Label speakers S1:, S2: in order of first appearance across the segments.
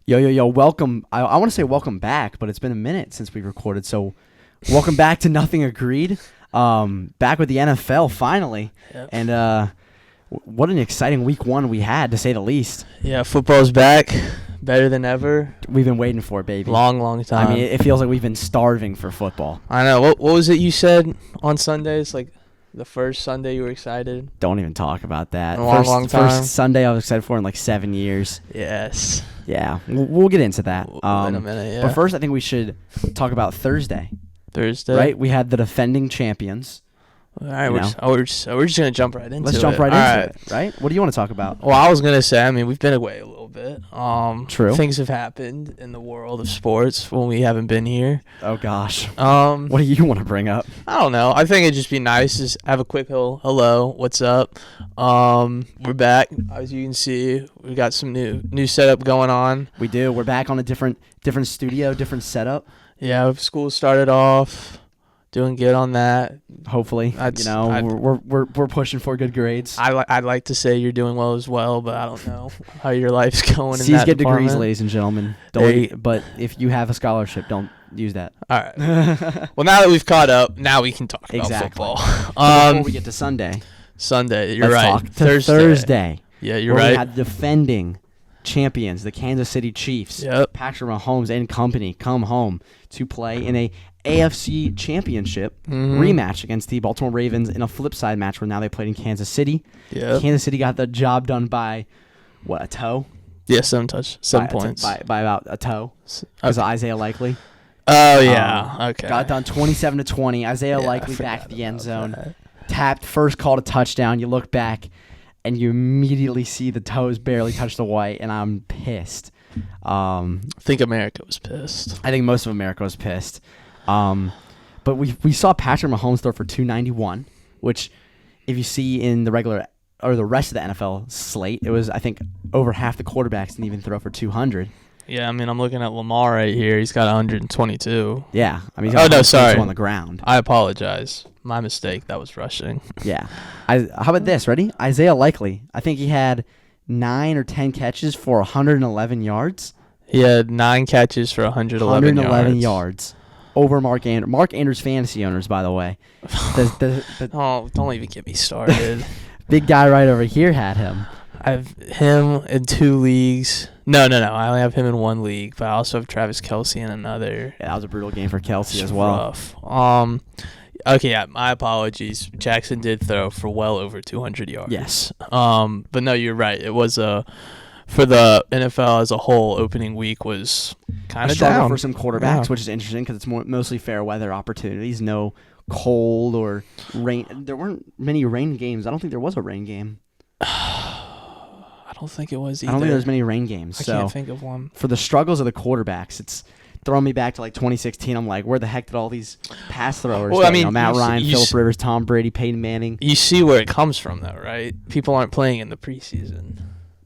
S1: Yo, welcome. I want to say welcome back, but it's been a minute since we recorded, so welcome back to Nothing Agreed. Back with the NFL, finally.
S2: Yep.
S1: And what an exciting week one we had, to say the least.
S2: Yeah, football's back. Better than ever.
S1: We've been waiting for it, baby.
S2: Long time.
S1: I mean, it feels like we've been starving for football.
S2: I know. What was it you said on Sundays? Like the first Sunday you were excited?
S1: Don't even talk about that.
S2: A long time.
S1: First Sunday I was excited for in like 7 years.
S2: Yes.
S1: Yeah, we'll get into that.
S2: In a minute, yeah.
S1: But first, I think we should talk about Thursday.
S2: Thursday.
S1: Right? We had the defending champions.
S2: All right, we're just going to jump right into it.
S1: Let's jump right into it, right? What do you want to talk about?
S2: Well, I was going to say, I mean, we've been away a little bit.
S1: True.
S2: Things have happened in the world of sports when we haven't been here.
S1: Oh, gosh.
S2: What
S1: do you want to bring up?
S2: I don't know. I think it'd just be nice to have a quick hello, what's up? We're back. As you can see, we got some new setup going on.
S1: We do. We're back on a different studio, different setup.
S2: Yeah, school started off. Doing good on that.
S1: Hopefully, we're pushing for good grades.
S2: I'd like to say you're doing well as well, but I don't know how your life's going.
S1: C's
S2: in that
S1: get
S2: department.
S1: degrees, ladies and gentlemen. But if you have a scholarship, don't use that.
S2: All right. Well, now that we've caught up, now we can talk about football.
S1: Before we get to Sunday,
S2: you're right.
S1: Talk to Thursday.
S2: Yeah, you're right.
S1: We had defending champions, the Kansas City Chiefs.
S2: Yep.
S1: Patrick Mahomes and company come home to play in a AFC Championship rematch against the Baltimore Ravens in a flip side match where now they played in Kansas City.
S2: Yep.
S1: Kansas City got the job done by, a toe?
S2: Yeah, 7 points.
S1: By about a toe. Because of Isaiah Likely.
S2: Oh, yeah. Okay.
S1: Got done 27-20. Isaiah Likely back at the end zone. Tapped, first called a touchdown. You look back, and you immediately see the toes barely touch the white, and I'm pissed.
S2: I think America was pissed.
S1: I think most of America was pissed. But we saw Patrick Mahomes throw for 291, which if you see in the regular or the rest of the NFL slate, it was, I think, over half the quarterbacks didn't even throw for 200.
S2: Yeah, I mean, I'm looking at Lamar right here. He's got 122.
S1: Yeah. I mean, he's got
S2: sorry.
S1: on the ground.
S2: I apologize. My mistake. That was rushing.
S1: Yeah. How about this? Ready? Isaiah Likely. I think he had 9 or 10 catches for 111 yards.
S2: He had 9 catches for 111
S1: yards. Over Mark Andrews. Mark Andrews fantasy owners, by the way.
S2: Don't even get me started.
S1: Big guy right over here had him.
S2: I have him in 2 leagues. No. I only have him in 1 league, but I also have Travis Kelce in another.
S1: Yeah, that was a brutal game for Kelce as well.
S2: Rough. Okay, yeah, my apologies. Jackson did throw for well over 200 yards.
S1: Yes.
S2: But no, you're right. It was for the NFL as a whole, opening week was kind of down
S1: for some quarterbacks, which is interesting because it's mostly fair weather opportunities. No cold or rain. There weren't many rain games. I don't think there was a rain game.
S2: I don't think it was either.
S1: I don't think there's many rain games.
S2: I can't think of one.
S1: For the struggles of the quarterbacks, it's throwing me back to like 2016. I'm like, where the heck did all these pass throwers go?
S2: I mean,
S1: Matt Ryan, Phillip Rivers, Tom Brady, Peyton Manning.
S2: You see where it comes from, though, right? People aren't playing in the preseason.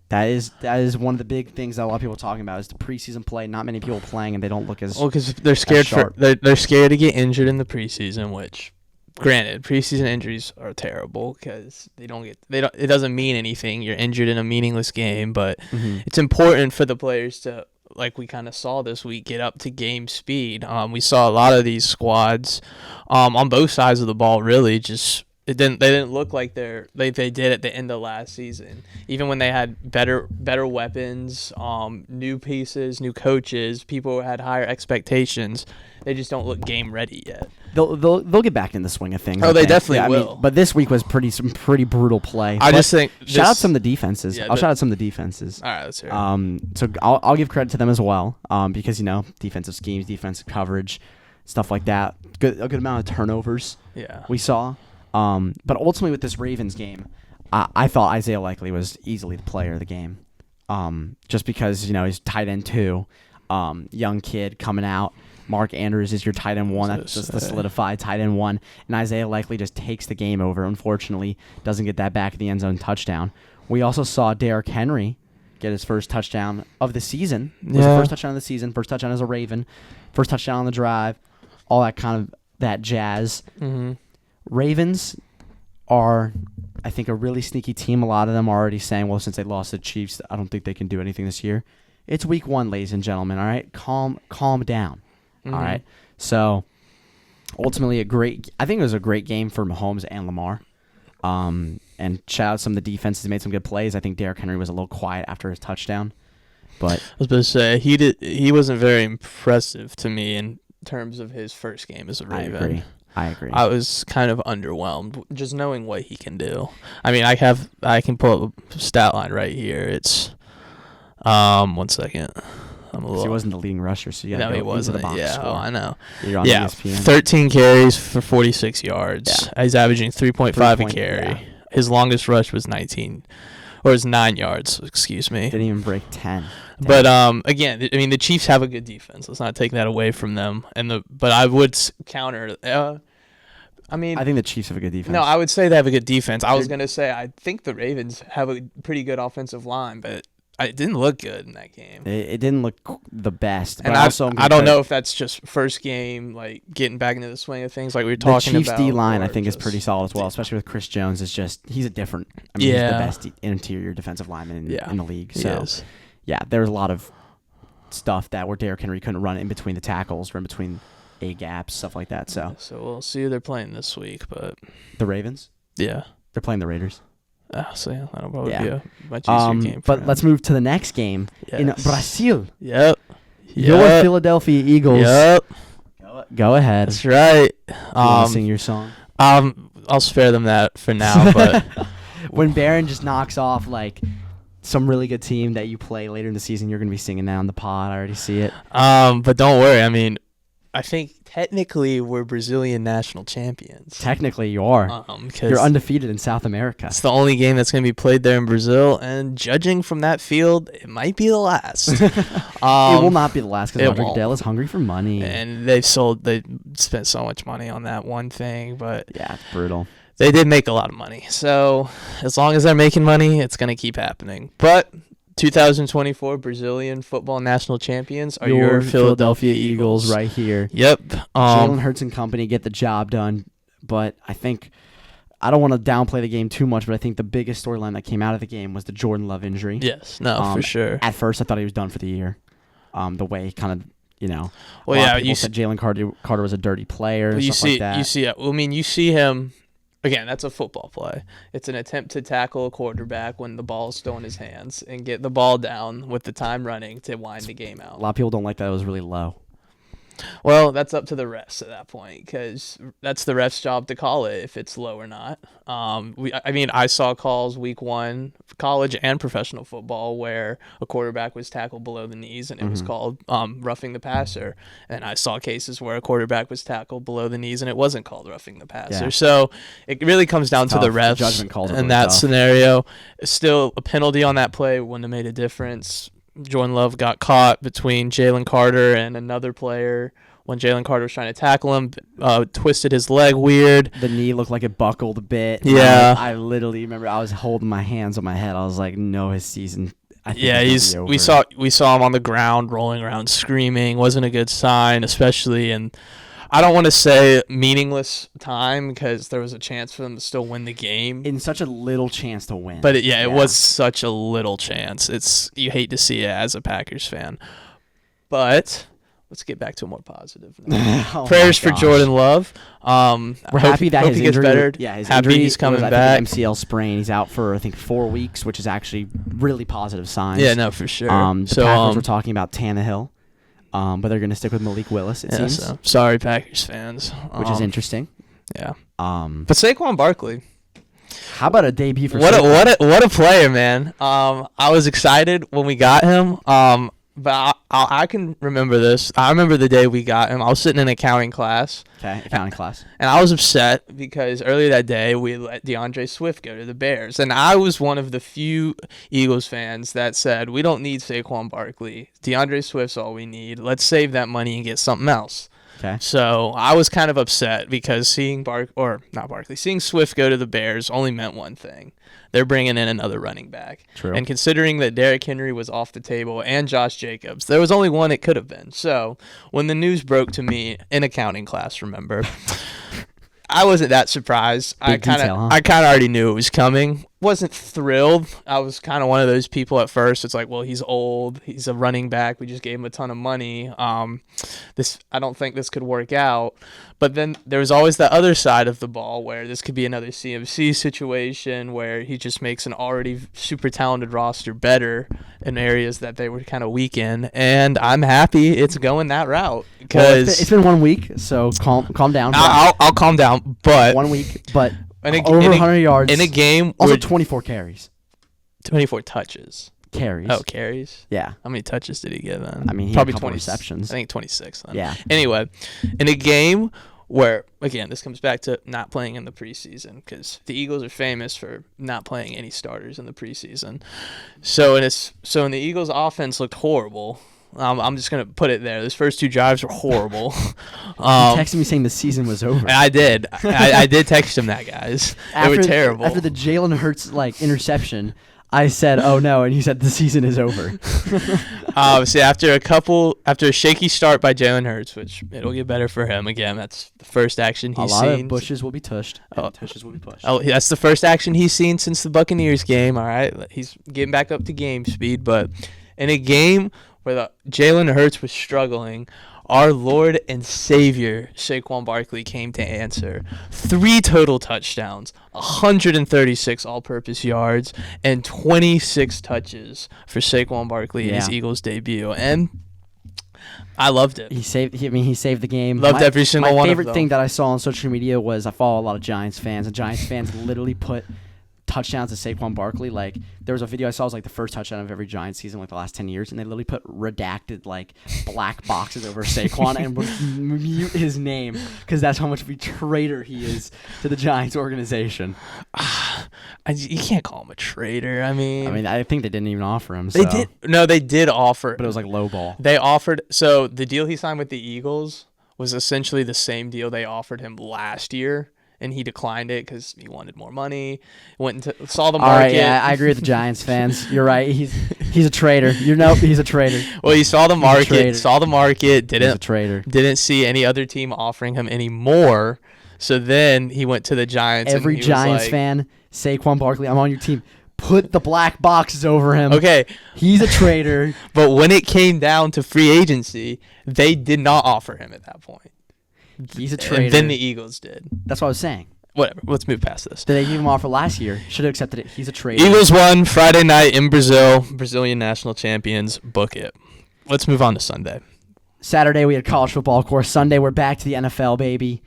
S1: That is one of the big things that a lot of people are talking about is the preseason play. Not many people playing, and they don't look as
S2: because they're scared they're scared to get injured in the preseason. Which, granted, preseason injuries are terrible because it doesn't mean anything. You're injured in a meaningless game, but it's important for the players to, like we kind of saw this week, get up to game speed. We saw a lot of these squads on both sides of the ball really just. They didn't look like they did at the end of last season. Even when they had better weapons, new pieces, new coaches, people had higher expectations. They just don't look game ready yet.
S1: They'll get back in the swing of things.
S2: Oh, they definitely will.
S1: I mean, but this week was some pretty brutal play.
S2: I just think
S1: shout out some of the defenses. Yeah, I'll shout out some of the defenses.
S2: All right, let's hear it.
S1: So I'll give credit to them as well. Because defensive schemes, defensive coverage, stuff like that. A good amount of turnovers.
S2: Yeah,
S1: we saw. But ultimately with this Ravens game, I thought Isaiah Likely was easily the player of the game. Just because, he's tight end 2, young kid coming out. Mark Andrews is your tight end 1. That's just the solidified tight end 1. And Isaiah Likely just takes the game over. Unfortunately, doesn't get that back at the end zone touchdown. We also saw Derrick Henry get his first touchdown of the season. It was the first touchdown of the season, first touchdown as a Raven, first touchdown on the drive, all that kind of that jazz. Ravens are, I think, a really sneaky team. A lot of them are already saying, well, since they lost the Chiefs, I don't think they can do anything this year. It's week 1, ladies and gentlemen. All right, calm down.
S2: Mm-hmm.
S1: All right. So ultimately, I think it was a great game for Mahomes and Lamar. And shout out some of the defenses made some good plays. I think Derrick Henry was a little quiet after his touchdown, but
S2: I was about to say he wasn't very impressive to me in terms of his first game as a Raven.
S1: I agree.
S2: I was kind of underwhelmed just knowing what he can do. I mean, I can pull up a stat line right here. It's 1 second.
S1: He wasn't the leading rusher, so you got to
S2: he
S1: go
S2: wasn't.
S1: into the box
S2: Yeah,
S1: score.
S2: I know.
S1: You're on
S2: Yeah,
S1: ESPN.
S2: 13 carries for 46 yards.
S1: Yeah.
S2: He's averaging 3.5 a carry.
S1: Yeah.
S2: His longest rush was 19, or it's 9 yards. Excuse me.
S1: Didn't even break 10.
S2: But again, I mean, the Chiefs have a good defense. Let's not take that away from them. But I would counter. I
S1: think the Chiefs have a good defense.
S2: No, I would say they have a good defense. I was gonna say I think the Ravens have a pretty good offensive line, but it didn't look good in that game.
S1: It didn't look the best.
S2: And I don't know if that's just first game, like getting back into the swing of things, like we were talking about.
S1: The Chiefs D line, I think, is pretty solid as well, especially with Chris Jones. He's a different. He's the best interior defensive lineman in the league. So there's a lot of stuff that where Derrick Henry couldn't run in between the tackles, or in between A gaps, stuff like that. So
S2: we'll see who they're playing this week, but
S1: the Ravens.
S2: Yeah,
S1: they're playing the Raiders.
S2: So that'll probably be a much easier game for him.
S1: Let's move to the next game in Brazil.
S2: Yep.
S1: Your Philadelphia Eagles.
S2: Yep.
S1: Go ahead.
S2: That's right.
S1: Sing your song.
S2: I'll spare them that for now, but
S1: when Barron just knocks off like some really good team that you play later in the season, you're gonna be singing that on the pod. I already see it.
S2: But don't worry. I mean, I think technically we're Brazilian national champions.
S1: Technically you are. You're undefeated in South America.
S2: It's the only game that's going to be played there in Brazil, and judging from that field, it might be the last.
S1: It will not be the last because Roger Goodell is hungry for money.
S2: And they spent so much money on that one thing, but
S1: yeah, it's brutal.
S2: They did make a lot of money. So as long as they're making money, it's going to keep happening. But 2024 Brazilian football national champions are your Philadelphia Eagles
S1: right here.
S2: Yep.
S1: Jalen Hurts and company get the job done, but I think I don't want to downplay the game too much, but I think the biggest storyline that came out of the game was the Jordan Love injury.
S2: Yes, for sure.
S1: At first, I thought he was done for the year. The way kind of,
S2: Well, yeah,
S1: you said Jalen Carter was a dirty player.
S2: Well,
S1: stuff like that.
S2: You see him. Again, that's a football play. It's an attempt to tackle a quarterback when the ball's still in his hands and get the ball down with the time running to wind the game out.
S1: A lot of people don't like that it was really low.
S2: Well, that's up to the refs at that point because that's the ref's job to call it if it's low or not. I saw calls week 1, college and professional football, where a quarterback was tackled below the knees and it was called roughing the passer. And I saw cases where a quarterback was tackled below the knees and it wasn't called roughing the passer.
S1: Yeah.
S2: So it really comes down to the refs.
S1: The judgment calls
S2: in that scenario. Still, a penalty on that play wouldn't have made a difference. Jordan Love got caught between Jalen Carter and another player when Jalen Carter was trying to tackle him, twisted his leg weird.
S1: The knee looked like it buckled a bit.
S2: Yeah.
S1: I literally remember I was holding my hands on my head. I was like, no, his season.
S2: We saw him on the ground rolling around screaming. Wasn't a good sign, especially in, I don't want to say meaningless time because there was a chance for them to still win the game.
S1: In such a little chance to win.
S2: But it was such a little chance. You hate to see it as a Packers fan. But let's get back to a more positive note. Prayers for Jordan Love.
S1: We're happy that his injury
S2: gets better.
S1: Yeah, his
S2: happy
S1: injury
S2: he's coming
S1: was,
S2: back.
S1: I think, MCL sprain. He's out for 4 weeks, which is actually really positive signs.
S2: Yeah, no, for sure.
S1: The Packers were talking about Tannehill. But they're going to stick with Malik Willis, it seems.
S2: So, sorry, Packers fans.
S1: Which is interesting.
S2: Yeah. But Saquon Barkley.
S1: How about a debut for
S2: Saquon? What a player, man. I was excited when we got him. But I can remember this. I remember the day we got him. I was sitting in accounting class.
S1: Okay, accounting class.
S2: And I was upset because earlier that day we let DeAndre Swift go to the Bears. And I was one of the few Eagles fans that said, we don't need Saquon Barkley. DeAndre Swift's all we need. Let's save that money and get something else.
S1: Okay.
S2: So I was kind of upset because seeing Swift go to the Bears only meant one thing. They're bringing in another running back.
S1: True.
S2: And considering that Derrick Henry was off the table and Josh Jacobs, there was only one it could have been. So when the news broke to me in accounting class, remember, I wasn't that surprised. I kind of already knew it was coming. wasn't thrilled. I was kind of one of those people at first. It's like, well, he's old. He's a running back. We just gave him a ton of money. I don't think this could work out. But then there was always the other side of the ball where this could be another CMC situation where he just makes an already super talented roster better in areas that they were kind of weak in. And I'm happy it's going that route because
S1: it's been 1 week, so calm down.
S2: I'll calm down. But
S1: 1 week, but
S2: over
S1: 100 yards
S2: in a game.
S1: Also 24 carries.
S2: 24 touches.
S1: Carries.
S2: Oh, carries?
S1: Yeah.
S2: How many touches did he get then?
S1: I mean, he
S2: probably
S1: had a couple
S2: 20
S1: receptions.
S2: I think 26 then.
S1: Yeah.
S2: Anyway, in a game where, again, this comes back to not playing in the preseason because the Eagles are famous for not playing any starters in the preseason. So in the Eagles' offense looked horrible. I'm just going to put it there. Those first 2 drives were horrible.
S1: He texted me saying the season was over.
S2: I did. I did text him that, guys. They were terrible.
S1: After the Jalen Hurts interception, I said, "Oh no," and he said the season is over.
S2: See, after a shaky start by Jalen Hurts, which it'll get better for him. Again, that's the first action he's seen.
S1: A lot of bushes will be tushed. Tushes will be pushed.
S2: Oh, that's the first action he's seen since the Buccaneers game. All right, he's getting back up to game speed, but in a game where Jalen Hurts was struggling, our Lord and Savior, Saquon Barkley, came to answer. 3 total touchdowns, 136 all-purpose yards, and 26 touches for Saquon Barkley in his Eagles debut. And I loved it.
S1: He saved the game.
S2: Loved every single one of them.
S1: My favorite thing that I saw on social media was I follow a lot of Giants fans, and Giants fans literally put touchdowns to Saquon Barkley. Like, there was a video I saw, it was like the first touchdown of every Giants season, like the last 10 years, and they literally put redacted, like, black boxes over Saquon and would mute his name because that's how much of a traitor he is to the Giants organization.
S2: You can't call him a traitor. I mean,
S1: I think they didn't even offer him.
S2: They did. No, they did offer.
S1: But it was like low ball.
S2: They offered. So the deal he signed with the Eagles was essentially the same deal they offered him last year. And he declined it because he wanted more money. Went and saw the market.
S1: All right, yeah, I agree with the Giants fans. You're right. He's a traitor. He's a traitor.
S2: Well, he saw the market. Saw the market.
S1: He's a traitor.
S2: Didn't see any other team offering him any more. So then he went to the Giants.
S1: Every Giants fan, Saquon Barkley, I'm on your team. Put the black boxes over him.
S2: Okay.
S1: He's a traitor.
S2: But when it came down to free agency, they did not offer him at that point.
S1: He's a traitor.
S2: And then the Eagles did.
S1: That's what I was saying.
S2: Whatever. Let's move past this.
S1: Did they give him offer last year? Should have accepted it. He's a traitor.
S2: Eagles won Friday night in Brazil. Brazilian national champions. Book it. Let's move on to Sunday.
S1: Saturday we had college football, of course. Sunday we're back to the NFL, baby.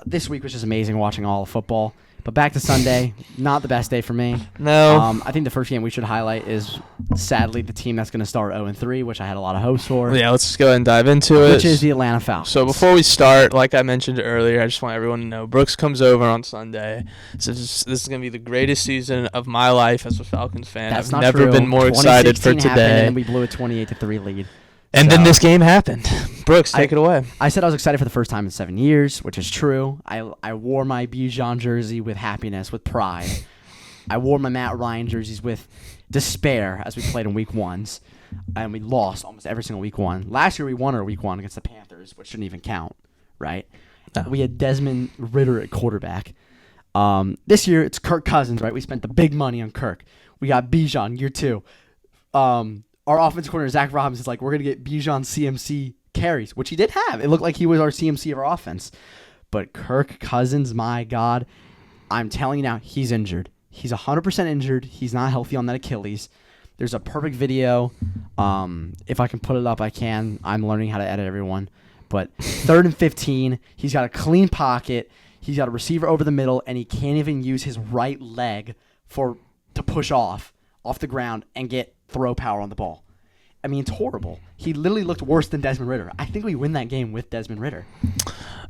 S1: This week was just amazing watching all of football. But back to Sunday, not the best day for me.
S2: No.
S1: I think the first game we should highlight is, sadly, the team that's going to start 0-3, which I had a lot of hopes for.
S2: Yeah, let's just go ahead and dive into it.
S1: Which is the Atlanta Falcons.
S2: So before we start, like I mentioned earlier, I just want everyone to know, Brooks comes over on Sunday. So this is going to be the greatest season of my life as a Falcons fan.
S1: That's
S2: I've never been more excited for today.
S1: And then we blew a 28-3 lead.
S2: And then this game happened. Brooks, take it away.
S1: I said I was excited for the first time in 7 years, which is true. I wore my Bijan jersey with happiness, with pride. I wore my Matt Ryan jerseys with despair as we played in week ones. And we lost almost every single week one. Last year we won our week one against the Panthers, which shouldn't even count, right? No. We had Desmond Ridder at quarterback. This year it's Kirk Cousins, right? We spent the big money on Kirk. We got Bijan year 2. Our offensive coordinator, Zach Robbins, is like, we're going to get Bijan CMC carries, which he did have. It looked like he was our CMC of our offense. But Kirk Cousins, my God, I'm telling you now, he's injured. He's 100% injured. He's not healthy on that Achilles. There's a perfect video. If I can put it up, I can. I'm learning how to edit everyone. But 3rd and 15, he's got a clean pocket. He's got a receiver over the middle, and he can't even use his right leg to push off the ground and get throw power on the ball. I mean, it's horrible. He literally looked worse than Desmond Ridder. I think we win that game with Desmond Ridder.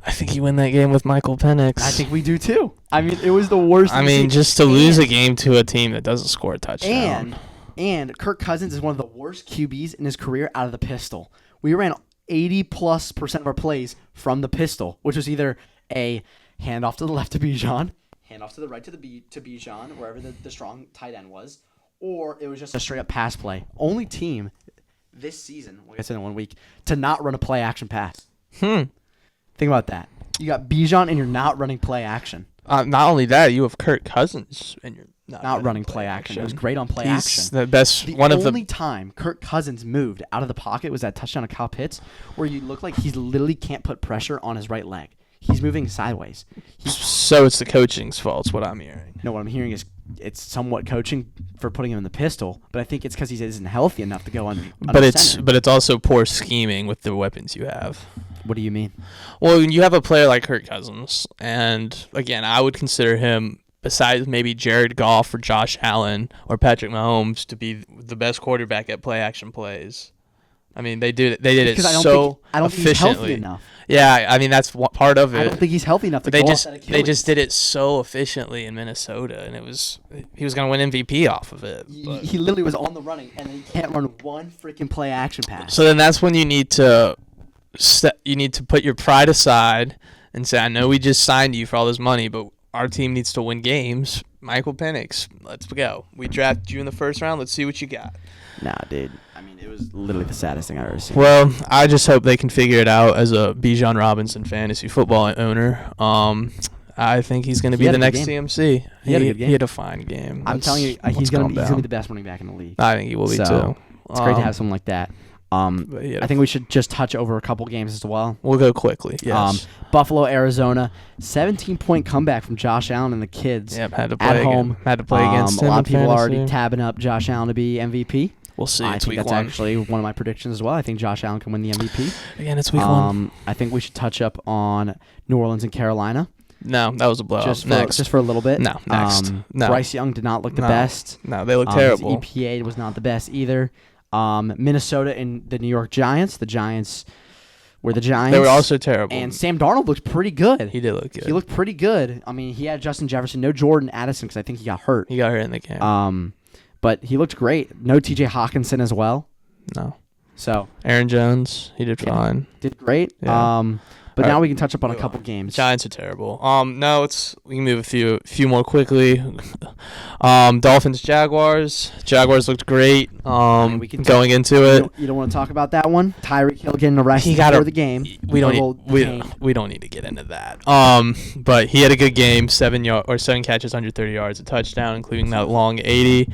S2: I think you win that game with Michael Penix.
S1: I think we do too. I mean, it was the worst.
S2: I mean, just to lose a game to a team that doesn't score a touchdown.
S1: And Kirk Cousins is one of the worst QBs in his career out of the pistol. We ran 80+% of our plays from the pistol, which was either a handoff to the left to Bijan, handoff to the right to Bijan, wherever the strong tight end was, or it was just a straight-up pass play. Only team this season, like I said in 1 week, to not run a play-action pass. Think about that. You got Bijan and you're not running play-action.
S2: Not only that, you have Kirk Cousins and you're
S1: not running play action. It was great on play
S2: He's
S1: action.
S2: the best.
S1: The
S2: One of the
S1: only time Kirk Cousins moved out of the pocket was that touchdown to Kyle Pitts, where you look like he literally can't put pressure on his right leg. He's moving sideways.
S2: So it's the coaching's fault. Is what I'm hearing.
S1: No, what I'm hearing is it's somewhat coaching for putting him in the pistol, but I think it's because he isn't healthy enough to go on.
S2: But it's also poor scheming with the weapons you have.
S1: What do you mean?
S2: Well, you have a player like Kirk Cousins, and again, I would consider him, besides maybe Jared Goff or Josh Allen or Patrick Mahomes, to be the best quarterback at play action plays. I mean, they did it
S1: Because I don't think he's healthy enough.
S2: Yeah, I mean that's part of it.
S1: I don't think he's healthy enough to
S2: They
S1: go
S2: just
S1: off that Achilles.
S2: they just did it so efficiently in Minnesota, and he was gonna win MVP off of it. But.
S1: He literally was on the running, and then he can't run one freaking play action pass.
S2: So then that's when you need to put your pride aside and say, I know we just signed you for all this money, but our team needs to win games. Michael Penix, let's go. We drafted you in the first round. Let's see what you got.
S1: Nah, dude. I mean, it was literally the saddest thing I've ever seen.
S2: Well, I just hope they can figure it out as a Bijan Robinson fantasy football owner. I think he's going to be the next CMC.
S1: He had a good game.
S2: He had a fine game.
S1: I'm telling you, he's going to be the best running back in the league.
S2: I think he will be too.
S1: It's great to have someone like that. I think we should just touch over a couple games as well.
S2: We'll go quickly. Yes.
S1: Buffalo, Arizona, 17-point comeback from Josh Allen and the kids.
S2: Yep, had to play
S1: at home.
S2: Had to play against
S1: a
S2: him.
S1: lot of people are already
S2: fantasy.
S1: tabbing up Josh Allen to be MVP.
S2: We'll see.
S1: I
S2: It's
S1: think
S2: week
S1: that's
S2: one.
S1: actually one of my predictions as well. I think Josh Allen can win the MVP.
S2: Again, it's week one.
S1: I think we should touch up on New Orleans and Carolina.
S2: No, that was a blowout.
S1: Just for a little bit.
S2: No, next. No.
S1: Bryce Young did not look the best.
S2: No, they look terrible.
S1: His EPA was not the best either. Minnesota and the New York Giants. The Giants were the Giants.
S2: They were also terrible.
S1: And Sam Darnold looked pretty good.
S2: He did look good.
S1: He looked pretty good. I mean, he had Justin Jefferson, no Jordan Addison because I think he got hurt.
S2: He got hurt in the game.
S1: But he looked great. No T.J. Hawkinson as well.
S2: No.
S1: So
S2: Aaron Jones, he did fine.
S1: Did great.
S2: Yeah.
S1: But now we can touch up on a couple games.
S2: Giants are terrible. No, we can move a few more quickly. Dolphins, Jaguars. Jaguars looked great. Going into it.
S1: You don't want to talk about that one. Tyreek Hill getting arrested before the game.
S2: We don't need to get into that. But he had a good game. 7 catches, 130 yards, a touchdown, including that long 80.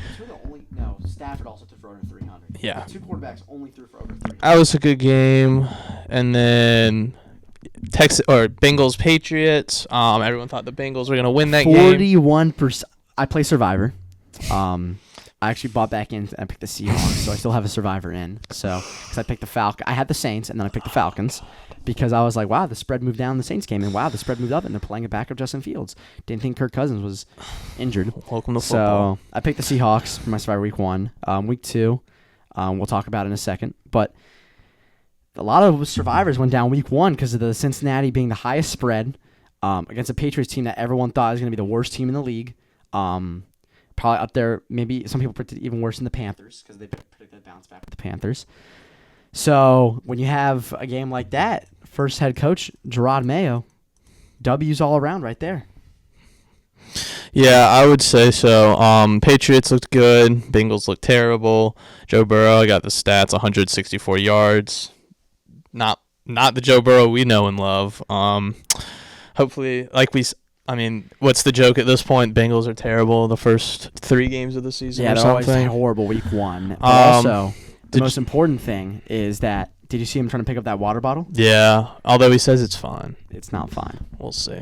S1: No, Stafford also threw for over 300.
S2: Yeah.
S1: Two quarterbacks only threw for over 300.
S2: That was a good game. And then Bengals Patriots. Everyone thought the Bengals were gonna win that game.
S1: 41%. I play Survivor. I actually bought back in and picked the Seahawks, so I still have a Survivor in. So because I picked the Falcons, I had the Saints, and then I picked the Falcons because I was like, wow, the spread moved down. The Saints came in. Wow, the spread moved up, and they're playing a backup Justin Fields. Didn't think Kirk Cousins was injured.
S2: Welcome to football.
S1: So I picked the Seahawks for my Survivor week 1. Week 2, we'll talk about it in a second, but. A lot of survivors went down week 1 because of the Cincinnati being the highest spread against a Patriots team that everyone thought was going to be the worst team in the league. Probably up there. Maybe some people predicted even worse than the Panthers because they predicted a bounce back with the Panthers. So when you have a game like that, first head coach Gerard Mayo, W's all around right there.
S2: Yeah, I would say so. Patriots looked good. Bengals looked terrible. Joe Burrow, I got the stats, 164 yards. Not the Joe Burrow we know and love. Hopefully, what's the joke at this point? Bengals are terrible the first 3 games of the season or something.
S1: They're always horrible week 1. But also, the most important thing is that, did you see him trying to pick up that water bottle?
S2: Yeah, although he says it's fine.
S1: It's not fine.
S2: We'll see.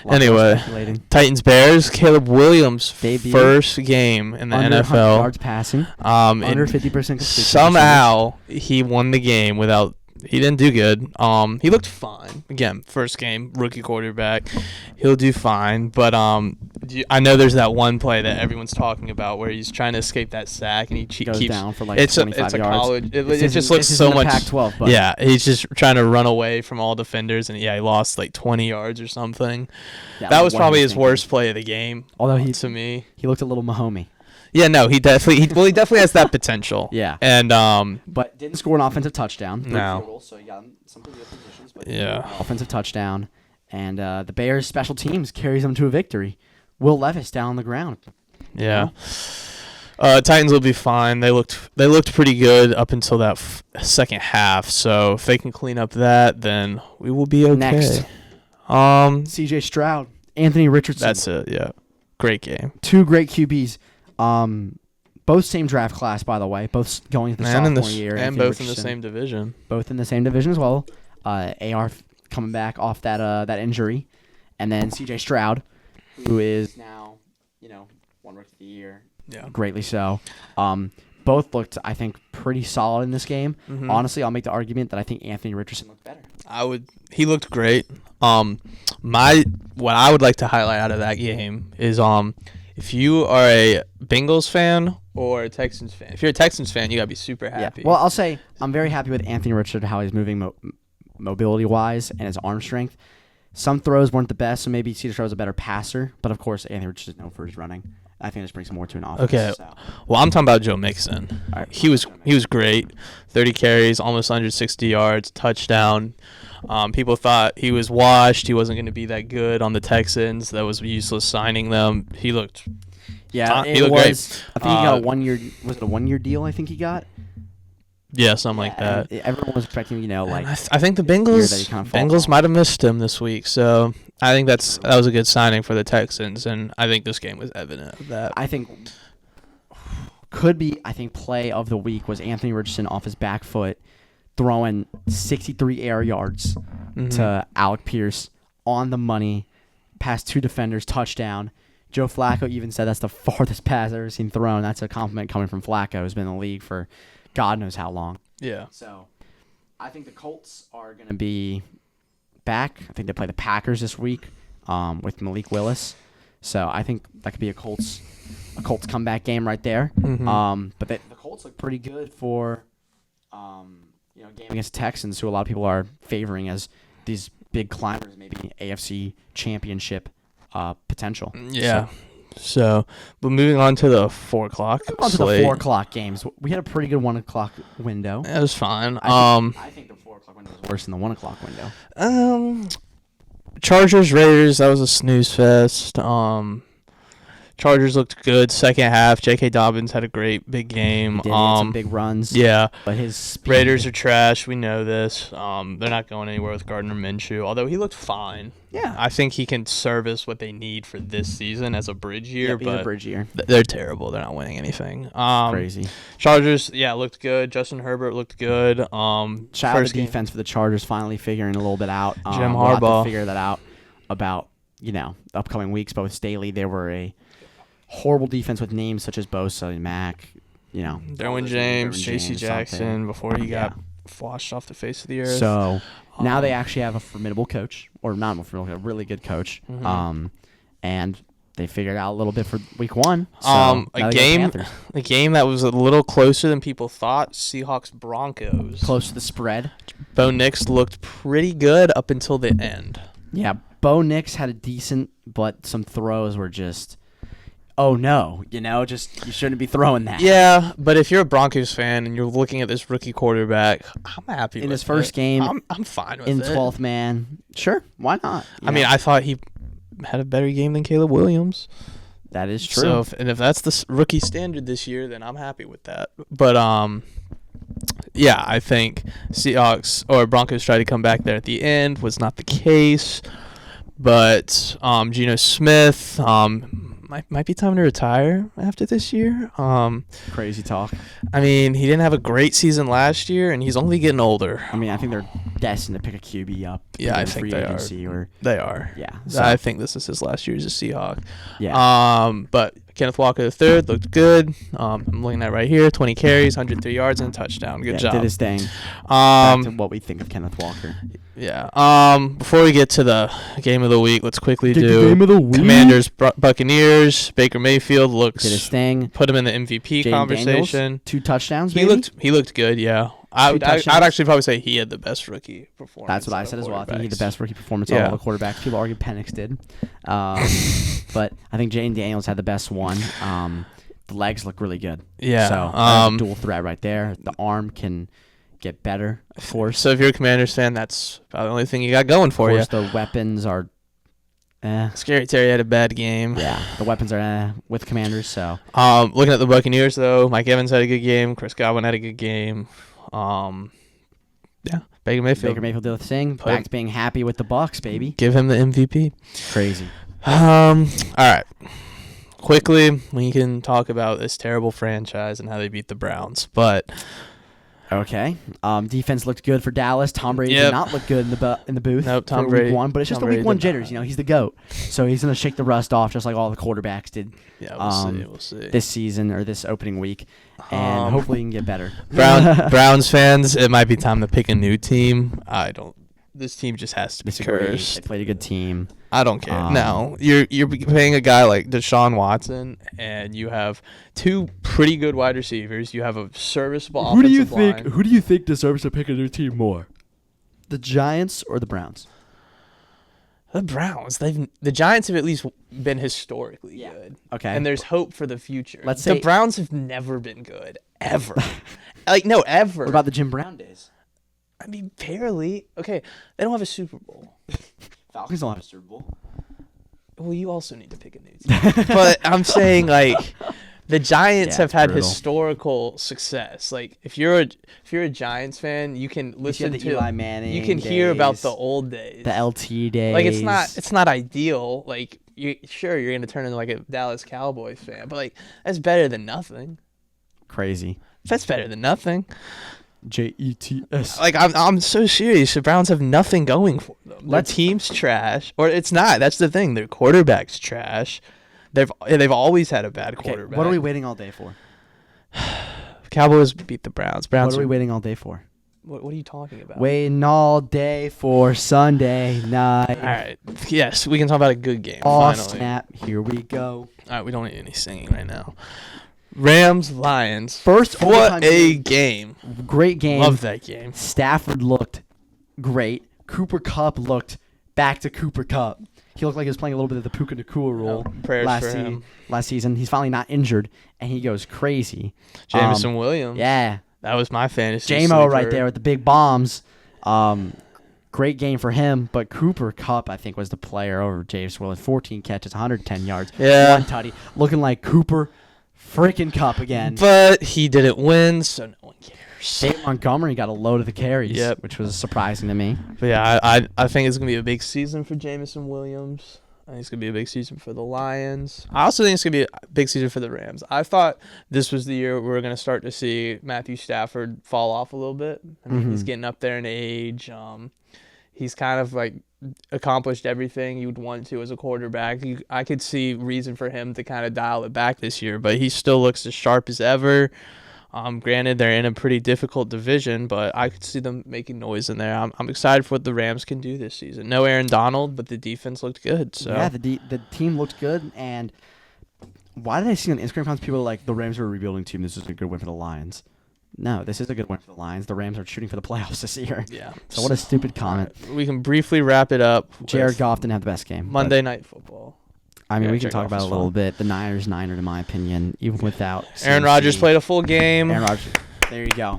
S2: Anyway, Titans-Bears, Caleb Williams' first game in the
S1: under
S2: NFL.
S1: 100 yards passing, under 50% completion.
S2: Somehow, he won the game without... He didn't do good. He looked fine. Again, first game, rookie quarterback. He'll do fine. But I know there's that one play that everyone's talking about where he's trying to escape that sack and he keeps
S1: down for like 25 yards.
S2: It's a college. It just looks so much.
S1: Pac-12, but
S2: yeah, he's just trying to run away from all defenders, and he lost like 20 yards or something. That was probably his worst play of the game.
S1: Although
S2: to me,
S1: he looked a little Mahomes.
S2: Yeah, no, he definitely has that potential.
S1: Yeah.
S2: And
S1: but didn't score an offensive touchdown.
S2: No.
S1: Field goal, so he got some pretty good positions, but offensive touchdown. And the Bears special teams carries them to a victory. Will Levis down on the ground.
S2: Yeah. Titans will be fine. They looked pretty good up until that second half. So if they can clean up that, then we will be okay.
S1: Next. C.J. Stroud, Anthony Richardson.
S2: That's it. Yeah. Great game.
S1: Two great QBs. Both same draft class, by the way. Both going to the sophomore year.
S2: And
S1: Anthony
S2: both in
S1: Richardson.
S2: the same division.
S1: Both in the same division as well. AR coming back off that injury. And then CJ Stroud, who is now, one rookie of the year.
S2: Yeah.
S1: Greatly so. Both looked, I think, pretty solid in this game.
S2: Mm-hmm.
S1: Honestly, I'll make the argument that I think Anthony Richardson looked better.
S2: He looked great. What I would like to highlight out of that game is if you are a Bengals fan or a Texans fan. If you're a Texans fan, you gotta be super happy.
S1: Yeah. Well, I'll say I'm very happy with Anthony Richardson, how he's moving mobility-wise and his arm strength. Some throws weren't the best, so maybe CJ Stroud was a better passer. But, of course, Anthony Richardson is known for his running. I think this brings more to an offense.
S2: Okay.
S1: So.
S2: Well, I'm talking about Joe Mixon.
S1: Right.
S2: He was great. 30 carries, almost 160 yards, touchdown. People thought he was washed. He wasn't going to be that good on the Texans. That was useless signing them. He looked.
S1: Yeah,
S2: he looked great.
S1: I think he got a 1 year. Was it a 1 year deal? I think he got.
S2: Yeah, something like that.
S1: Everyone was expecting,
S2: I think the Bengals might have missed him this week. So I think that was a good signing for the Texans, and I think this game was evident of that.
S1: I think play of the week was Anthony Richardson off his back foot, throwing 63 air yards to Alec Pierce on the money, past two defenders, touchdown. Joe Flacco even said that's the farthest pass I've ever seen thrown. That's a compliment coming from Flacco, who's been in the league for God knows how long.
S2: Yeah.
S1: So I think the Colts are going to be back. I think they play the Packers this week with Malik Willis. So I think that could be a Colts comeback game right there.
S2: Mm-hmm.
S1: But the Colts look pretty good for a game against the Texans, who a lot of people are favoring as these big climbers, maybe AFC championship potential.
S2: Yeah. So, but moving on to the 4 o'clock
S1: On to
S2: slate.
S1: the 4 o'clock games. We had a pretty good 1 o'clock window.
S2: It was fine.
S1: I think the 4 o'clock window was worse than the 1 o'clock window.
S2: Chargers, Raiders, that was a snooze fest. Chargers looked good second half. J.K. Dobbins had a great big game.
S1: He had some big runs.
S2: Yeah.
S1: But his speed.
S2: Raiders are trash. We know this. They're not going anywhere with Gardner Minshew, although he looked fine.
S1: Yeah.
S2: I think he can service what they need for this season as a bridge year, but
S1: a bridge year.
S2: They're terrible. They're not winning anything.
S1: Crazy.
S2: Chargers, looked good. Justin Herbert looked good.
S1: Shout out the defense for the Chargers finally figuring a little bit out.
S2: Jim
S1: We'll have
S2: Harbaugh.
S1: to figure that out about, the upcoming weeks. But with Staley, they were a horrible defense with names such as Bosa and Mack.
S2: Derwin James, J.C. Jackson before he got flushed off the face of the earth.
S1: So now they actually have a formidable coach, or not a formidable, a really good coach.
S2: Mm-hmm.
S1: And they figured out a little bit for week 1. So
S2: a game that was a little closer than people thought. Seahawks Broncos.
S1: Close to the spread.
S2: Bo Nix looked pretty good up until the end.
S1: Yeah, Bo Nix had a decent, but some throws were just, oh no, just you shouldn't be throwing that.
S2: Yeah, but if you're a Broncos fan and you're looking at this rookie quarterback, I'm happy with it.
S1: In his first game,
S2: I'm fine with it.
S1: In 12th man, sure, why not?
S2: mean, I thought he had a better game than Caleb Williams.
S1: That is true.
S2: So, if that's the rookie standard this year, then I'm happy with that. But I think Seahawks or Broncos tried to come back there at the end. Was not the case. But Geno Smith might be time to retire after this year.
S1: Crazy talk.
S2: I mean, he didn't have a great season last year, and he's only getting older.
S1: I mean, I think they're destined to pick a QB up.
S2: Yeah, I think they are. They are.
S1: Yeah.
S2: So. I think this is his last year as a Seahawk.
S1: Yeah.
S2: But Kenneth Walker III looked good. I'm looking at right here, 20 carries, 103 yards, and a touchdown. Good job.
S1: Did his thing. Back to what we think of Kenneth Walker.
S2: Yeah. Before we get to the game of the week, let's quickly do
S1: game of the week.
S2: Commanders, Buccaneers. Baker Mayfield
S1: Did his thing.
S2: Put him in the MVP
S1: Jaden
S2: conversation.
S1: Daniels, 2 touchdowns. Maybe?
S2: He looked good. Yeah. I'd actually probably say he had the best rookie performance.
S1: That's what I said as well. I think he had the best rookie performance of all the quarterbacks. People argue Penix did. But I think Jaden Daniels had the best one. The legs look really good.
S2: Yeah.
S1: So dual threat right there. The arm can get better, of course.
S2: So if you're a Commanders fan, that's probably the only thing you got going for you.
S1: Of course, the weapons are
S2: Scary Terry had a bad game.
S1: Yeah, the weapons are with Commanders. So
S2: looking at the Buccaneers, though, Mike Evans had a good game. Chris Godwin had a good game. Baker Mayfield
S1: did the thing. Back to being happy with the Bucs, baby.
S2: Give him the MVP.
S1: Crazy.
S2: All right. quickly, we can talk about this terrible franchise and how they beat the Browns. But
S1: Okay. Defense looked good for Dallas. Tom Brady
S2: Yep.
S1: did not look good in the booth.
S2: Nope, Tom
S1: for
S2: Brady-
S1: week 1, but it's just
S2: Tom
S1: the week
S2: Brady
S1: 1
S2: did
S1: jitters.
S2: not.
S1: He's the GOAT, so he's gonna shake the rust off just like all the quarterbacks did.
S2: yeah, we'll see.
S1: This season or this opening week, and hopefully he can get better.
S2: Browns fans, it might be time to pick a new team. This team just has to be
S1: Disagree. They
S2: cursed.
S1: played a good team.
S2: I don't care. No, you're paying a guy like Deshaun Watson, and you have 2 pretty good wide receivers. You have a serviceable offensive line.
S1: Who do you think deserves to pick a new team more? The Giants or the Browns?
S2: The Browns. The Giants have at least been historically
S1: Yeah.
S2: good.
S1: Okay.
S2: And there's hope for the future.
S1: Let's
S2: the
S1: say-
S2: Browns have never been good ever. No, ever.
S1: What about the Jim Brown days?
S2: I mean, barely. Okay, they don't have a Super Bowl.
S1: Falcons don't have a Super Bowl.
S2: Well, you also need to pick a new team. But I'm saying the Giants
S1: Yeah,
S2: have had
S1: brutal.
S2: historical success. Like if you're a Giants fan, you can listen
S1: the
S2: to
S1: Eli Manning
S2: you can hear about
S1: days,
S2: the old days.
S1: the LT days.
S2: Like it's not ideal. Like you're going to turn into like a Dallas Cowboys fan, but like that's better than nothing.
S1: crazy.
S2: That's better than nothing.
S1: Jets.
S2: Like I'm so serious. The Browns have nothing going for them. Their team's trash, or it's not. That's the thing. Their quarterback's trash. They've always had a bad quarterback.
S1: What are we waiting all day for?
S2: Cowboys beat the Browns.
S1: What are we waiting all day for?
S2: What are you talking about?
S1: Waiting all day for Sunday night.
S2: All right. Yes, we can talk about a good game.
S1: Oh,
S2: finally.
S1: snap. Here we go.
S2: All right, we don't need any singing right now. Rams, Lions.
S1: First
S2: What
S1: overtime
S2: a game.
S1: Great game.
S2: Love that game.
S1: Stafford looked great. Cooper Kupp looked back to Cooper Kupp. He looked like he was playing a little bit of the Puka Nacua role
S2: prayers for him.
S1: last season. He's finally not injured, and he goes crazy.
S2: Jamison Williams.
S1: Yeah.
S2: That was my fantasy
S1: J-Mo
S2: sleeper.
S1: right there with the big bombs. Great game for him, but Cooper Kupp, I think, was the player over James Williams. 14 catches, 110 yards,
S2: Yeah.
S1: 1 tutty. Looking like Cooper freaking Kupp again.
S2: But he didn't win, so no one cares.
S1: Dave Montgomery got a load of the carries,
S2: Yep.
S1: which was surprising to me.
S2: But yeah, I think it's going to be a big season for Jamison Williams. I think it's going to be a big season for the Lions. I also think it's going to be a big season for the Rams. I thought this was the year we were going to start to see Matthew Stafford fall off a little bit. I mean, he's getting up there in age. He's kind of like accomplished everything you'd want to as a quarterback. I could see reason for him to kind of dial it back this year, but he still looks as sharp as ever. Granted, they're in a pretty difficult division, but I could see them making noise in there. I'm excited for what the Rams can do this season. No Aaron Donald, but the defense looked good. So
S1: Yeah, the team looked good. And why did I see on Instagram accounts people like the Rams are a rebuilding team? This is a good win for the Lions. No, this is a good win for the Lions. The Rams are shooting for the playoffs this year.
S2: yeah.
S1: So what a stupid comment.
S2: All right, we can briefly wrap it up.
S1: Jared
S2: with
S1: Goff didn't have the best game.
S2: Monday Night Football.
S1: I mean,
S2: Yeah,
S1: we can
S2: Jared
S1: talk
S2: Goff
S1: about it
S2: was
S1: a little
S2: fun.
S1: bit. The Niners, in my opinion, even without
S2: Aaron
S1: CMC.
S2: Rodgers played a full game.
S1: Aaron Rodgers. There you go.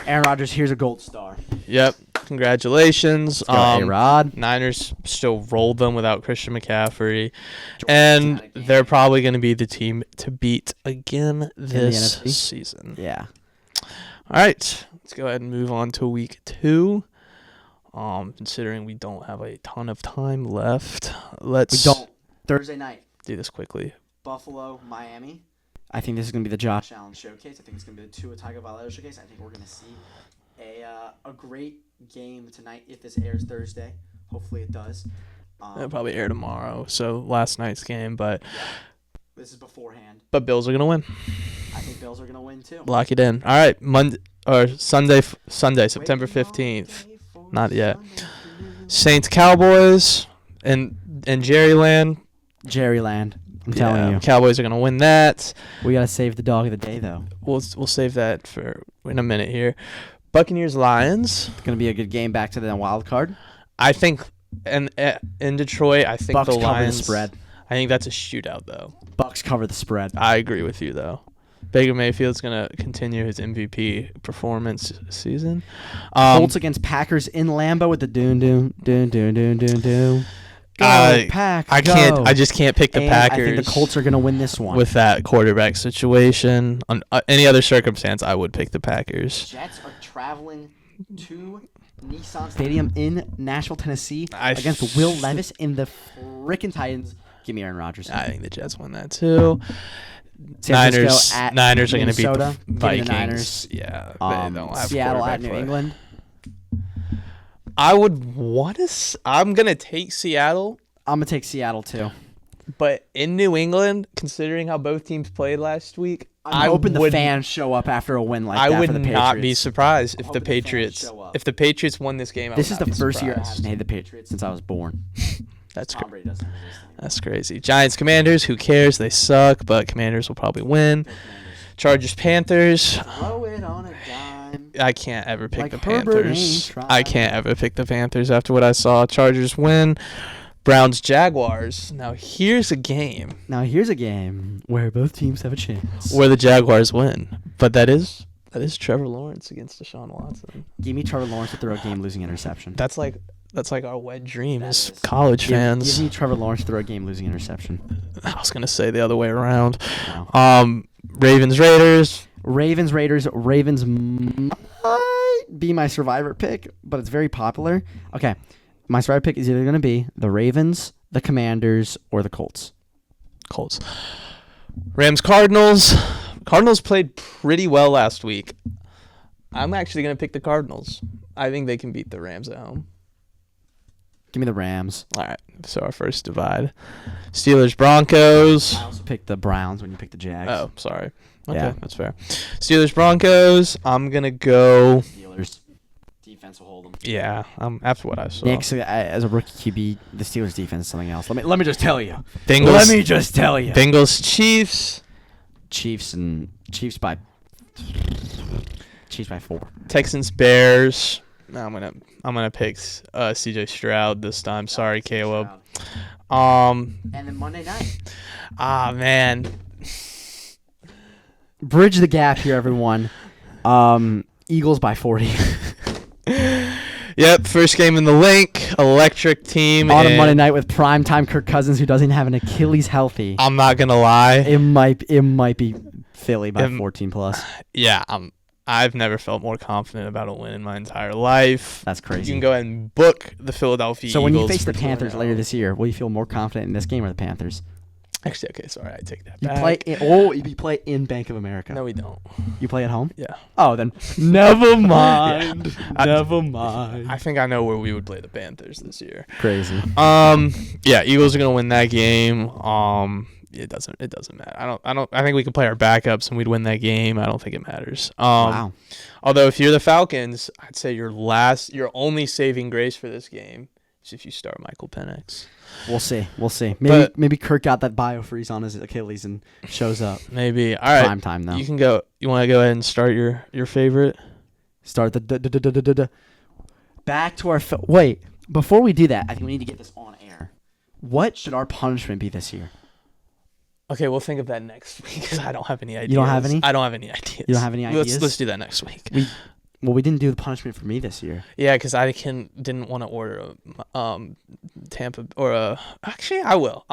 S1: Aaron Rodgers, here's a gold star.
S2: Yep. Congratulations.
S1: Let's go, A-Rod.
S2: Niners still rolled them without Christian McCaffrey. And they're probably going to be the team to beat again this
S1: NFC?
S2: season.
S1: Yeah.
S2: All right. Let's go ahead and move on to week 2. Considering we don't have a ton of time left, let's
S1: We don't. Thursday night,
S2: do this quickly.
S1: Buffalo, Miami. I think this is going to be the Josh Allen showcase. I think it's going to be the Tua Tagovailoa showcase. I think we're going to see a great game tonight if this airs Thursday. Hopefully it does.
S2: It'll probably air tomorrow, so last night's game, but
S1: This is beforehand.
S2: Bills are going to win.
S1: I think Bills are going to win too.
S2: Lock it in. All right, Sunday, September 15th. Not yet. Saints Cowboys and Jerryland.
S1: Jerryland. I'm telling you.
S2: Cowboys are going to win that.
S1: We got to save the dog of the day, though.
S2: We'll save that for in a minute here. Buccaneers Lions.
S1: It's going to be a good game back to the wild card.
S2: I think and in Detroit, I think
S1: Bucks
S2: the
S1: cover the
S2: Lions
S1: spread.
S2: I think that's a shootout though.
S1: Bucks cover the spread.
S2: I agree with you though. Baker Mayfield's going to continue his MVP performance season.
S1: Colts against Packers in Lambeau with the doon. Go, Pack,
S2: I can't. I just can't pick the
S1: And
S2: Packers.
S1: I think the Colts are going to win this one.
S2: with that quarterback situation. On any other circumstance, I would pick the Packers.
S1: Jets are traveling to Nissan Stadium in Nashville, Tennessee
S2: I
S1: against Will Levis in the frickin' Titans. Give me Aaron Rodgers.
S2: I think the Jets win that too.
S1: San Francisco at
S2: Niners are going to beat
S1: Minnesota.
S2: the
S1: Give me
S2: Vikings.
S1: the Niners.
S2: Yeah, they don't have
S1: Seattle at
S2: quarterback
S1: New
S2: play.
S1: England.
S2: I would want to. I'm going to take Seattle.
S1: I'm going to take Seattle too.
S2: But in New England, considering how both teams played last week,
S1: I'm hoping the fans show up after a win like that for the Patriots.
S2: I would not be surprised if
S1: I'm
S2: the
S1: hoping the fans
S2: Patriots
S1: show up.
S2: if the Patriots won this game.
S1: This is the first year I
S2: surprised.
S1: haven't hated the Patriots since I was born.
S2: That's
S1: Tom Brady doesn't exist anymore.
S2: That's crazy. Giants, Commanders. Who cares? They suck, but Commanders will probably win. Chargers, Panthers.
S1: Throw it on a dime.
S2: I can't ever pick
S1: Like
S2: the
S1: Herbert
S2: Panthers.
S1: ain't
S2: I can't ever pick the Panthers after what I saw. Chargers win. Browns, Jaguars. Now here's a game
S1: Now here's a game where both teams have a chance.
S2: where the Jaguars win, but that is Trevor Lawrence against Deshaun Watson.
S1: Give me Trevor Lawrence to throw a game-losing interception.
S2: That's like our wet dream
S1: That
S2: as
S1: is.
S2: college fans.
S1: Give me Trevor Lawrence to throw a game-losing interception.
S2: I was gonna say the other way around.
S1: No.
S2: Ravens, Raiders.
S1: Ravens might be my survivor pick, but it's very popular. Okay, my survivor pick is either going to be the Ravens, the Commanders, or the Colts.
S2: Colts. Rams, Cardinals. Cardinals played pretty well last week. I'm actually going to pick the Cardinals. I think they can beat the Rams at home.
S1: Give me the Rams.
S2: All right, so our first divide. Steelers, Broncos.
S1: I also picked the Browns when you picked the Jags.
S2: Oh, sorry. Okay,
S1: Yeah.
S2: that's fair. Steelers, Broncos. I'm going to go.
S1: Steelers. Defense will hold them.
S2: Yeah, after what I saw.
S1: Next, as a rookie QB, the Steelers defense is something else. Let me just tell you.
S2: Bengals,
S1: Let me just tell you.
S2: Bengals, Chiefs.
S1: Chiefs by 4.
S2: Texans, Bears. No, I'm gonna pick CJ Stroud this time. Sorry, Caleb.
S1: And then Monday night.
S2: Man.
S1: Bridge the gap here, everyone. Eagles by 40.
S2: Yep, first game in the link. Electric team.
S1: On a Monday night with primetime Kirk Cousins, who doesn't have an Achilles healthy.
S2: I'm not gonna lie.
S1: It might be Philly by 14 plus.
S2: Yeah, I've never felt more confident about a win in my entire life.
S1: That's crazy.
S2: You can go ahead and book the Philadelphia
S1: So
S2: Eagles.
S1: when you face the
S2: for
S1: Panthers
S2: 2-0.
S1: later this year, will you feel more confident in this game or the Panthers?
S2: Actually, okay, sorry, I take that
S1: You
S2: back.
S1: play in Bank of America.
S2: No, we don't.
S1: You play at home?
S2: Yeah.
S1: Oh, then never mind. Never mind.
S2: I think I know where we would play the Panthers this year.
S1: Crazy.
S2: Yeah, Eagles are gonna win that game. It doesn't matter. I think we can play our backups and we'd win that game. I don't think it matters.
S1: Wow.
S2: Although if you're the Falcons, I'd say your only saving grace for this game is if you start Michael Penix.
S1: We'll see.
S2: But-
S1: Maybe Kirk got that biofreeze on his Achilles and shows up.
S2: Maybe. All right.
S1: Prime time though.
S2: You can go. You want to go ahead and start your favorite?
S1: Start the back to our wait. Before we do that, I think we need to get this on air. What should our punishment be this year?
S2: Okay, we'll think of that next week because I don't have any ideas.
S1: You don't have any?
S2: I don't have any ideas.
S1: You don't have any ideas?
S2: Let's do that next week.
S1: We didn't do the punishment for me this year.
S2: Yeah, because I didn't want to order a Tampa or a. Actually, I will.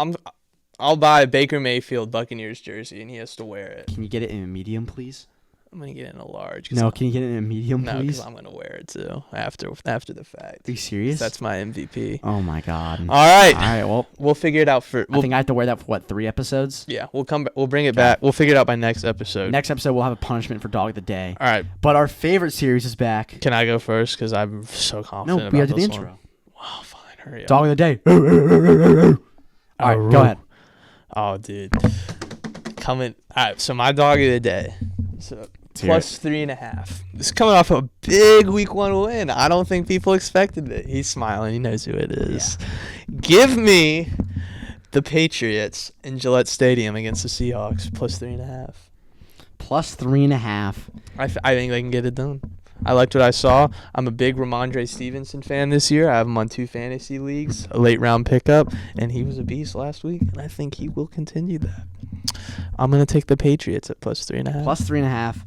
S2: I'll buy a Baker Mayfield Buccaneers jersey and he has to wear it.
S1: Can you get it in a medium, please?
S2: I'm gonna get it in a large.
S1: No, can you get it in a medium,
S2: No,
S1: please?
S2: because I'm gonna wear it too after the fact.
S1: Are you serious?
S2: That's my MVP.
S1: Oh my god.
S2: All right.
S1: All right. Well,
S2: We'll figure it out
S1: I think I have to wear that for 3 episodes.
S2: Yeah, we'll come back. We'll bring it back. We'll figure it out by next episode.
S1: Next episode, we'll have a punishment for Dog of the Day.
S2: All right.
S1: But our favorite series is back.
S2: Can I go first? Because I'm so confident
S1: No,
S2: about
S1: we got to do
S2: this
S1: the intro.
S2: one. Wow, fine. Hurry up.
S1: Dog of the Day. All right, go ahead.
S2: Oh, dude. All right, so my dog of the day. So plus 3.5. It's coming off a big week 1 win. I don't think people expected it. He's smiling. He knows who it is. Yeah. Give me the Patriots in Gillette Stadium against the Seahawks plus 3.5.
S1: Plus 3.5.
S2: I think they can get it done. I liked what I saw. I'm a big Ramondre Stevenson fan this year. I have him on 2 fantasy leagues, a late round pickup, and he was a beast last week, and I think he will continue that. I'm going to take the Patriots at plus 3.5.
S1: Plus 3.5.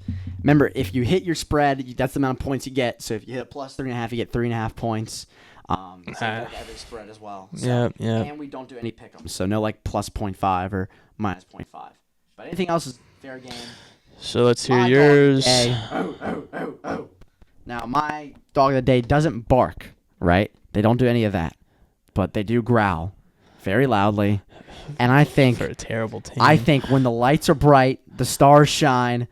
S1: Remember, if you hit your spread, that's the amount of points you get. So if you hit plus 3.5, you get 3.5 points. Same like every spread as well. So,
S2: yeah.
S1: And we don't do any pick'ems, so no like plus 0.5 or minus 0.5. But anything else is fair game.
S2: So let's hear
S1: My
S2: yours.
S1: dog of the day. Oh. Now, my dog of the day doesn't bark, right? They don't do any of that. But they do growl very loudly. And I think
S2: for a terrible team.
S1: I think when the lights are bright, the stars shine,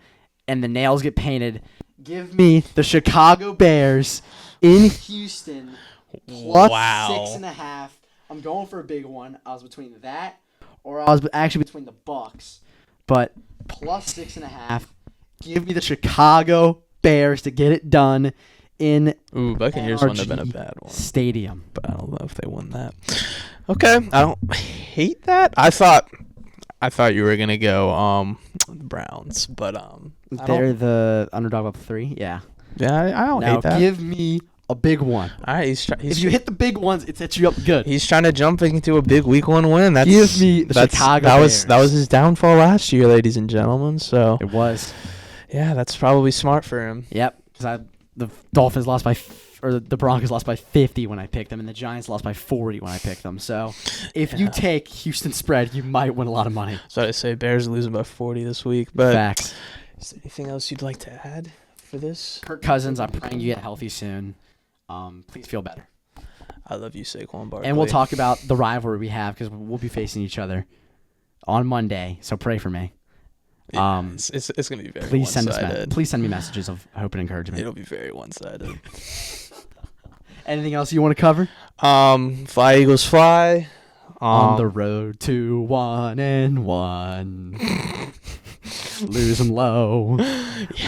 S1: and the nails get painted, give me the Chicago Bears in Houston plus 6.5. I'm going for a big one. I was between that, or I was actually between the Bucks, but plus 6.5. Give me the Chicago Bears to get it done in
S2: Buccaneers wouldn't have been a bad one.
S1: Stadium.
S2: But I don't know if they won that. Okay, I don't hate that. I thought you were gonna go the Browns, but
S1: they're the underdog up 3. Yeah.
S2: Yeah, I don't
S1: now
S2: hate that.
S1: Give me a big one.
S2: All right,
S1: if you hit the big ones, it sets you up good.
S2: He's trying to jump into a big week 1 win.
S1: Give me the Chicago Bears.
S2: That was his downfall last year, ladies and gentlemen. So
S1: it was.
S2: Yeah, that's probably smart for him.
S1: Yep. Because the Dolphins lost by, or the Broncos lost by 50 when I picked them, and the Giants lost by 40 when I picked them. So if you take Houston spread, you might win a lot of money.
S2: So I say Bears losing by 40 this week. But
S1: facts.
S2: Is there anything else you'd like to add for this?
S1: Kirk Cousins, I'm praying you get healthy soon. Please feel better.
S2: I love you, Saquon Barkley.
S1: And we'll talk about the rivalry we have because we'll be facing each other on Monday. So pray for me.
S2: Yeah, it's gonna be very one-sided.
S1: Please send me messages of hope and encouragement.
S2: It'll be very one-sided.
S1: Anything else you want to cover?
S2: Fly Eagles fly.
S1: On the road to 1-1. Lose them low,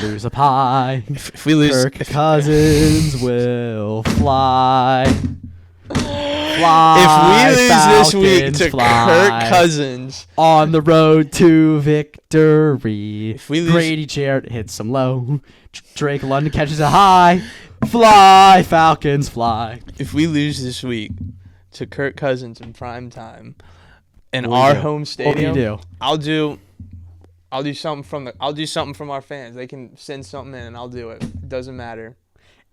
S1: lose up high.
S2: If we lose,
S1: Kirk Cousins will fly.
S2: If we lose
S1: Falcons,
S2: this week to Kirk Cousins
S1: on the road to victory.
S2: If we lose,
S1: Grady Jarrett hits them low. Drake London catches a high. Fly, Falcons, fly.
S2: If we lose this week to Kirk Cousins in prime time in our home stadium,
S1: what do you do?
S2: I'll do something from our fans. They can send something in and I'll do it. It doesn't matter.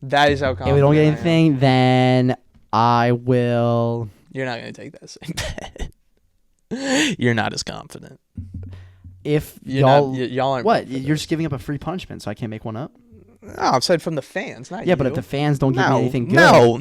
S2: That is how confident
S1: If we don't get anything, then I will.
S2: You're not going to take that same bet. You're not as confident.
S1: If
S2: y'all aren't.
S1: What? You're just giving up a free punishment, so I can't make one up?
S2: No, I've said from the fans, not you.
S1: Yeah, but if the fans don't give me anything good.
S2: No.